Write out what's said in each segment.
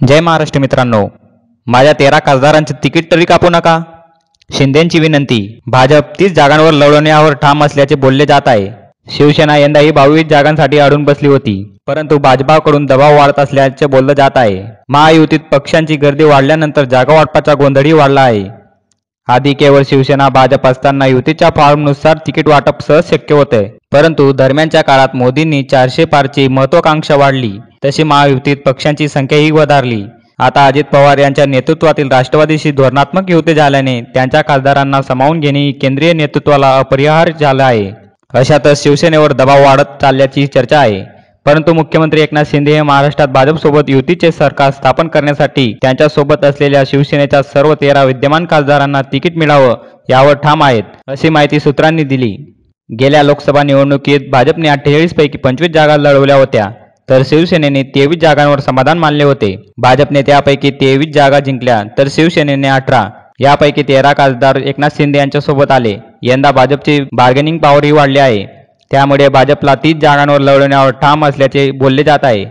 जय महाराष्ट्र मित्रांनो, माझ्या 13 खासदारांचे तिकीट तरी कापू नका. शिंदेंची विनंती. भाजप 30 जागांवर लढवण्यावर ठाम असल्याचे बोलले जात आहे. शिवसेना यंदाही 22 जागांसाठी अडून बसली होती, परंतु भाजपाकडून दबाव वाढत असल्याचे बोललं जात आहे. महायुतीत पक्षांची गर्दी वाढल्यानंतर जागा वाटपाचा गोंधळही वाढला आहे. आधी केवळ शिवसेना भाजप असताना युतीच्या फॉर्मनुसार तिकीट वाटप सहज शक्य होते, परंतु दरम्यानच्या काळात मोदींनी 400 पारची महत्त्वाकांक्षा वाढली, तशी महायुतीत पक्षांची संख्याही वधारली. आता अजित पवार यांच्या नेतृत्वातील राष्ट्रवादीशी धोरणात्मक युती झाल्याने त्यांच्या खासदारांना सामावून घेणे केंद्रीय नेतृत्वाला अपरिहार्य झाले आहे. अशातच शिवसेनेवर दबाव वाढत चालल्याची चर्चा आहे. परंतु मुख्यमंत्री एकनाथ शिंदे हे महाराष्ट्रात भाजपसोबत युतीचे सरकार स्थापन करण्यासाठी त्यांच्यासोबत असलेल्या शिवसेनेच्या सर्व 13 विद्यमान खासदारांना तिकीट मिळावं यावर ठाम आहेत, अशी माहिती सूत्रांनी दिली. गेल्या लोकसभा निवडणुकीत भाजपने 48 पैकी 25 जागा लढवल्या होत्या, तर शिवसेनेने 23 जागांवर समाधान मानले होते. भाजपने त्यापैकी 23 जागा जिंकल्या, तर शिवसेनेने 18. यापैकी 13 खासदार एकनाथ शिंदे यांच्यासोबत आले. यंदा भाजपची बार्गेनिंग पॉवरही वाढली आहे, त्यामुळे भाजपला 30 जागांवर लढवण्यावर ठाम असल्याचे बोलले जात आहे.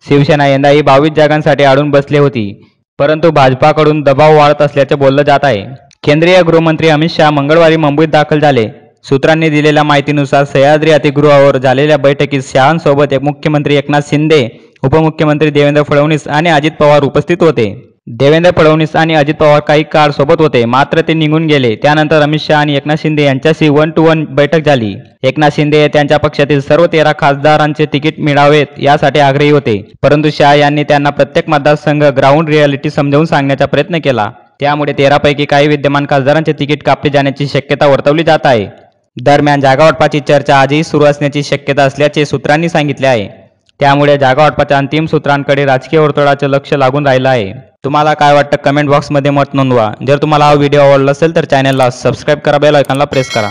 शिवसेना यंदाही 22 जागांसाठी अडून बसली होती, परंतु भाजपाकडून दबाव वाढत असल्याचे बोललं जात आहे. केंद्रीय गृहमंत्री अमित शहा मंगळवारी मुंबईत दाखल झाले. सूत्रांनी दिलेल्या माहितीनुसार सह्याद्री अतिथीगृहावर झालेल्या बैठकीत शहांसोबत मुख्यमंत्री एकनाथ शिंदे, उपमुख्यमंत्री देवेंद्र फडणवीस आणि अजित पवार उपस्थित होते. देवेंद्र फडणवीस आणि अजित पवार काही काळ सोबत होते, मात्र ते निघून गेले. त्यानंतर अमित शहा आणि एकनाथ शिंदे यांच्याशी 1-to-1 बैठक झाली. एकनाथ शिंदे त्यांच्या पक्षातील सर्व 13 खासदारांचे तिकीट मिळावेत यासाठी आग्रही होते, परंतु शहा यांनी त्यांना प्रत्येक मतदारसंघ ग्राउंड रियालिटी समजावून सांगण्याचा प्रयत्न केला. त्यामुळे 13 पैकी काही विद्यमान खासदारांचे तिकीट कापले जाण्याची शक्यता वर्तवली जात आहे. दरम्यान जागा वाटपाची चर्चा आजही सुरू असण्याची शक्यता असल्याचे सूत्रांनी सांगितले आहे. त्यामुळे जागा वाटपाच्या अंतिम सूत्रांकडे राजकीय वर्तुळाचे लक्ष लागून राहिलं आहे. तुम्हाला काय वाटतं कमेंट बॉक्समध्ये मत नोंदवा. जर तुम्हाला हा व्हिडिओ आवडला असेल तर चॅनलला सबस्क्राईब करा, बेल आयकॉनला प्रेस करा.